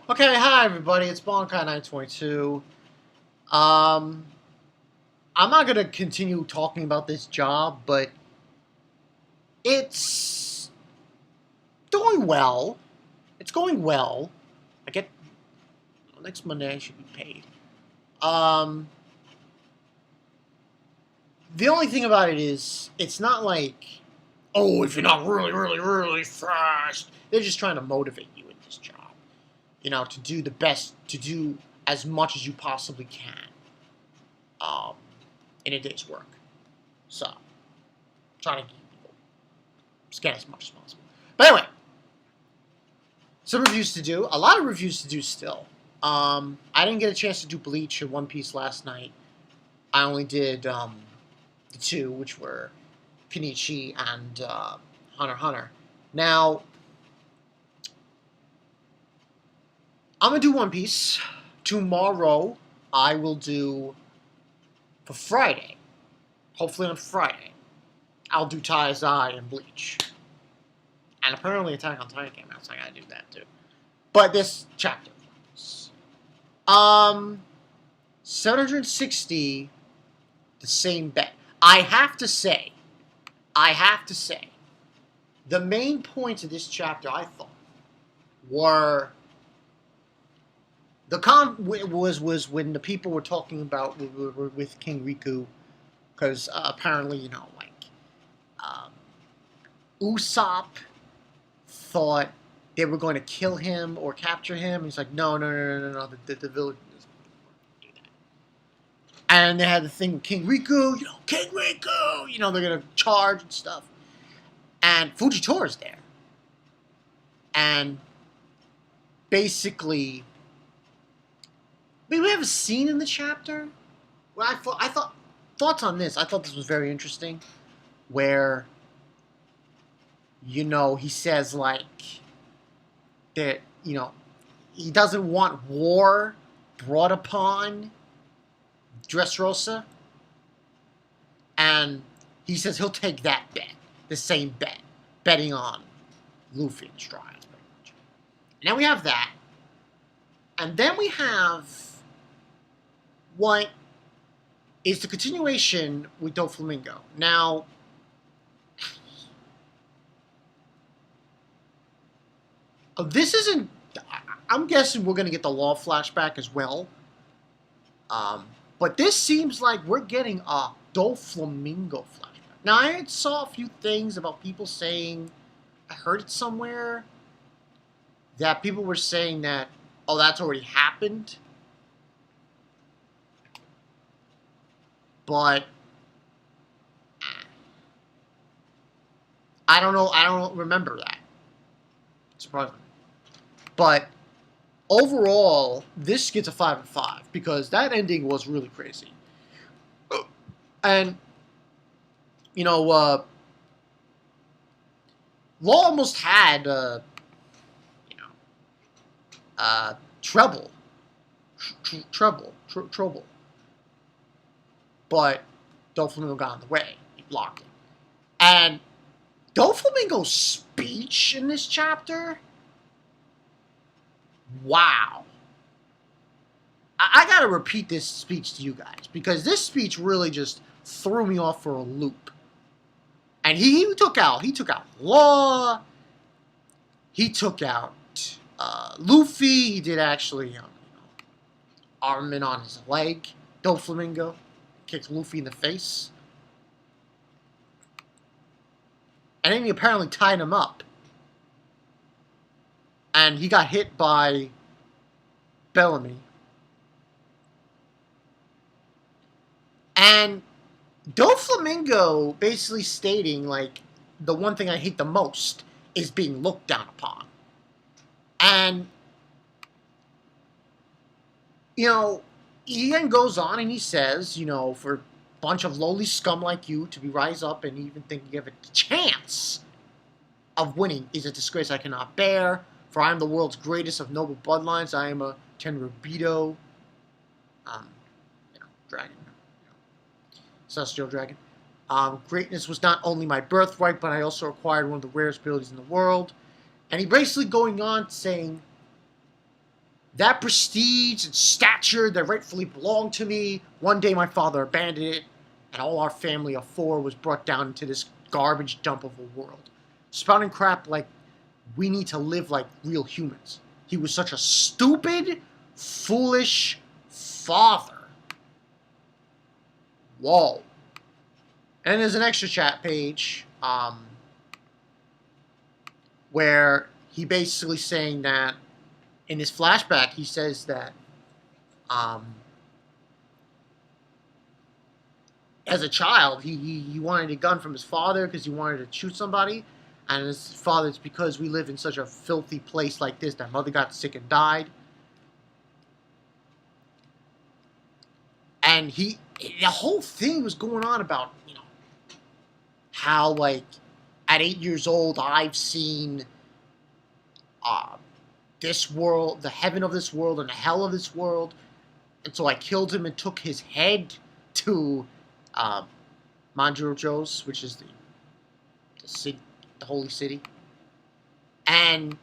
Okay, hi everybody, it's Bonkai922. Um, I'm not gonna continue talking about this job, but it's going well. It's going well. I get next Monday I should be paid. Um, the only thing about it is it's not like, oh, if you're not really fast. They're just trying to motivate you in this job. To do the best, to do as much as you possibly can. Um, in a day's work. So, trying to scan as much as possible. But anyway, some reviews to do. A lot of reviews to do still. I didn't get a chance to do Bleach and One Piece last night. I only did the two, which were Kenichi and Hunter x Hunter. Now, I'm going to do One Piece. Tomorrow, I will do, for Friday, hopefully on Friday, I'll do Taizai and Bleach. And apparently Attack on Titan came out, so I gotta do that too. But this chapter. 760, the same bet. I have to say, the main points of this chapter, I thought, were was when the people were talking about with King Riku, because apparently, Usopp thought they were going to kill him or capture him. He's like, no, the village doesn't do that. And they had the thing with King Riku, they're going to charge and stuff. And Fujitori's there. And basically, we have a scene in the chapter where I thought, thoughts on this, I thought this was very interesting, where he says, like, that, he doesn't want war brought upon Dressrosa. And he says he'll take that bet, the same bet, betting on Luffy and Straw, pretty much. Now we have that. And then we have what is the continuation with Doflamingo. Now, this isn't... I'm guessing we're going to get the Law flashback as well. But this seems like we're getting a Doflamingo flashback. Now, I saw a few things about people saying... I heard it somewhere that people were saying that, oh, that's already happened. But I don't know. I don't remember that. Surprisingly. But overall, this gets a 5 and 5 because that ending was really crazy. And Law almost had trouble. But Doflamingo got in the way. He blocked it. And Doflamingo's speech in this chapter, wow. I gotta repeat this speech to you guys, because this speech really just threw me off for a loop. And he took out Law, he took out Luffy, he did actually armament on his leg. Doflamingo kicked Luffy in the face. And then he apparently tied him up. And he got hit by Bellamy. And Doflamingo basically stating, like, the one thing I hate the most is being looked down upon. And, he then goes on and he says, for a bunch of lowly scum like you to be rise up and even think you have a chance of winning is a disgrace I cannot bear. For I am the world's greatest of noble bloodlines. I am a Tenryubito, dragon, celestial dragon. Greatness was not only my birthright, but I also acquired one of the rarest abilities in the world. And he basically going on saying, That prestige and stature that rightfully belonged to me, one day my father abandoned it, and all our family of 4 was brought down into this garbage dump of a world. Spouting crap like we need to live like real humans. He was such a stupid, foolish father. Whoa. And there's an extra chat page where he basically saying that in his flashback, he says that as a child, he wanted a gun from his father because he wanted to shoot somebody. And his father, it's because we live in such a filthy place like this that mother got sick and died. And the whole thing was going on about, how, like, at 8 years old, I've seen this world, the heaven of this world and the hell of this world. And so I killed him and took his head to Manjurojos, which is the holy city. And,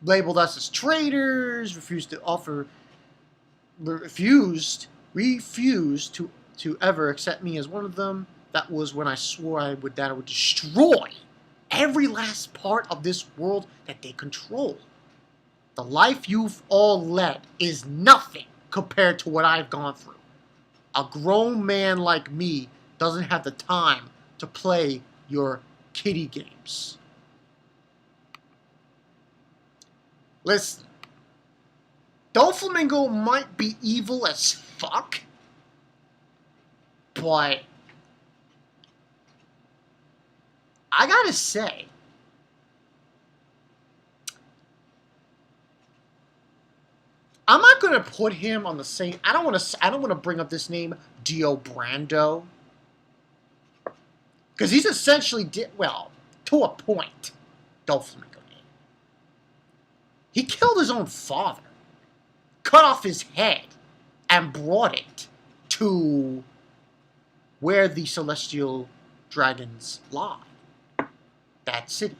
labeled us as traitors, refused to ever accept me as one of them. That was when I swore I would destroy every last part of this world that they control. The life you've all led is nothing compared to what I've gone through. A grown man like me doesn't have the time to play your kiddie games. Listen, Doflamingo might be evil as fuck, but I gotta say, I'm not gonna put him on the same. I don't want to bring up this name, Dio Brando, because he's essentially to a point. Doflamingo did. He killed his own father, cut off his head, and brought it to where the celestial dragons lie. That city,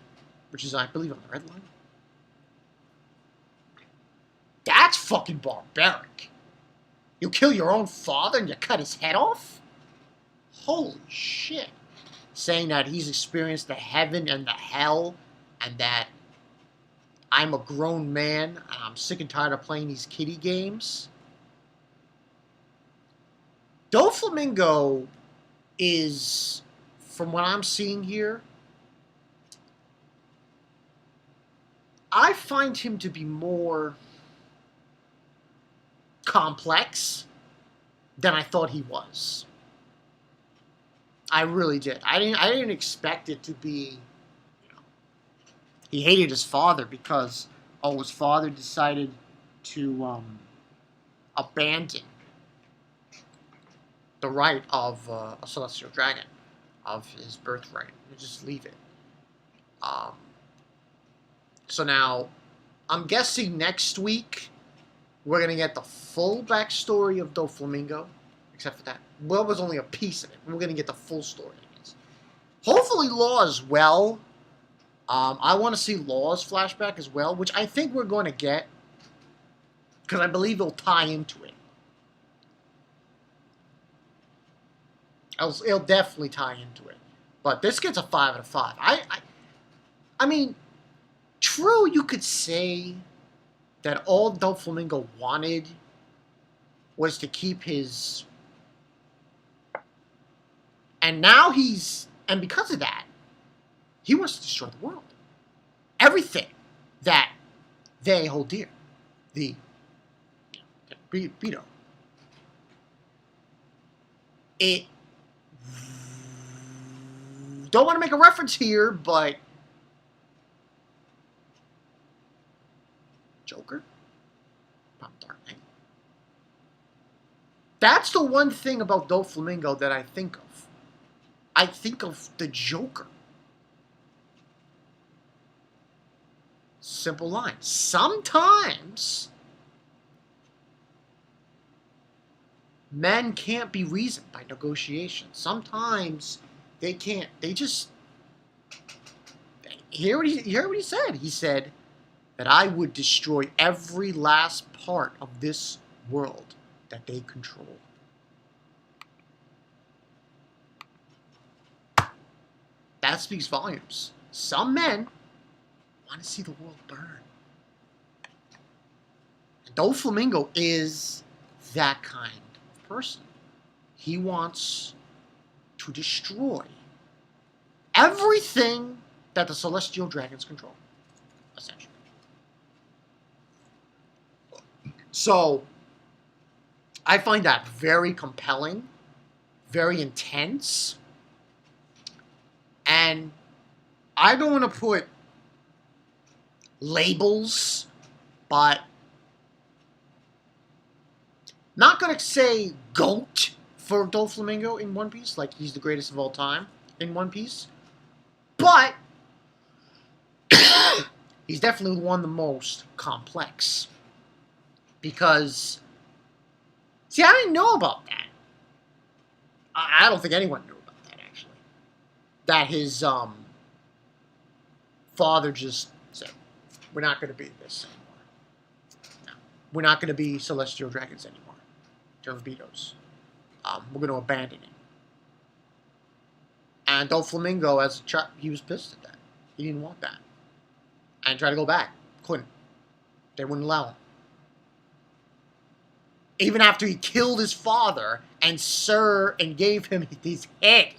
which is, I believe, on the Red Line. That's fucking barbaric. You kill your own father and you cut his head off? Holy shit. Saying that he's experienced the heaven and the hell, and that I'm a grown man and I'm sick and tired of playing these kiddie games. Doflamingo is, from what I'm seeing here, I find him to be more complex than I thought he was. I really did. I didn't expect it to be. He hated his father because his father decided to abandon the right of a celestial dragon, of his birthright, and just leave it. So now, I'm guessing next week we're going to get the full backstory of Doflamingo, except for that. Well, it was only a piece of it. We're going to get the full story. Hopefully Law as well. I want to see Law's flashback as well, which I think we're going to get, because I believe it'll tie into it. It'll definitely tie into it. But this gets a 5 out of 5. I mean, true, you could say that all Doflamingo wanted was to keep his... And now and because of that, he wants to destroy the world. Everything that they hold dear. The Beto. It... Don't want to make a reference here, but... Joker? Dark Knight. That's the one thing about Doflamingo that I think of. I think of the Joker. Simple line. Sometimes men can't be reasoned by negotiation. Sometimes they can't. They just... Hear what he said. He said, that I would destroy every last part of this world that they control. That speaks volumes. Some men want to see the world burn. Doflamingo is that kind of person. He wants to destroy everything that the celestial dragons control, essentially. So, I find that very compelling, very intense, and I don't want to put labels, but not going to say GOAT for Doflamingo in One Piece, like he's the greatest of all time in One Piece, but he's definitely one of the most complex. Because, see, I didn't know about that. I don't think anyone knew about that, actually. That his father just said, we're not going to be this anymore. No. We're not going to be Celestial Dragons anymore. Turbitos. We're going to abandon it. And Doflamingo, as a child, he was pissed at that. He didn't want that. And tried to go back. Couldn't. They wouldn't allow him. Even after he killed his father and gave him his head.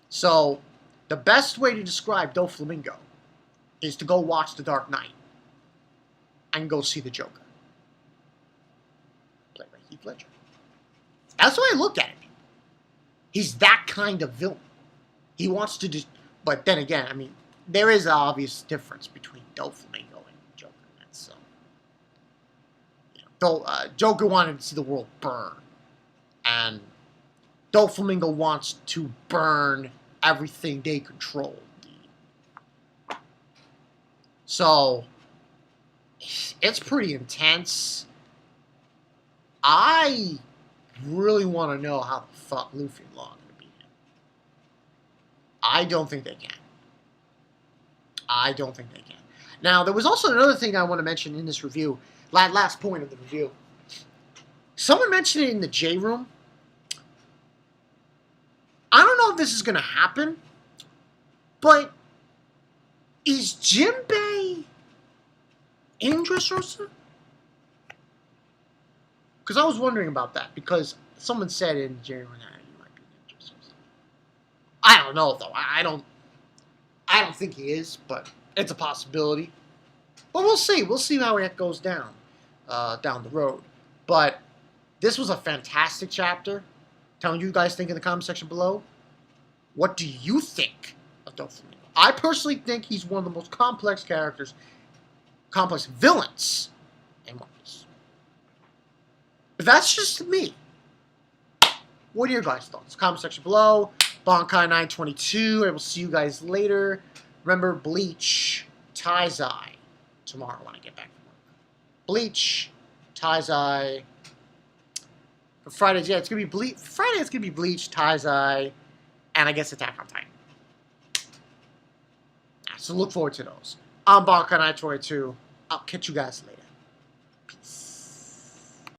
So, the best way to describe Doflamingo is to go watch The Dark Knight and go see the Joker. Played by Heath Ledger. That's the way I look at him. He's that kind of villain. He wants to just... But then again, I mean, there is an obvious difference between Doflamingo and Joker. That's Joker wanted to see the world burn, and Doflamingo wants to burn everything they control. So it's pretty intense. I really want to know how the fuck Luffy and Law are going to beat him. I don't think they can. Now, there was also another thing I want to mention in this review. Last point of the review. Someone mentioned it in the J Room. I don't know if this is going to happen, but is Jinbei in Dressrosa? Because I was wondering about that, because someone said in J Room that he might be in Dressrosa. I don't know, though. I don't think he is, but it's a possibility. But we'll see. We'll see how it goes down the road. But this was a fantastic chapter. Tell me what you guys think in the comment section below. What do you think of Doflamingo? I personally think he's one of the most complex villains in One Piece. But that's just me. What are your guys' thoughts? Comment section below. Bankai922. I will see you guys later. Remember, Bleach, Taizai tomorrow when I get back from work. Bleach, Taizai. For Fridays, yeah, it's gonna be Bleach. Friday, it's gonna be Bleach, Taizai, and I guess Attack on Titan. So look forward to those. I'm Bankai922. I'll catch you guys later. Peace.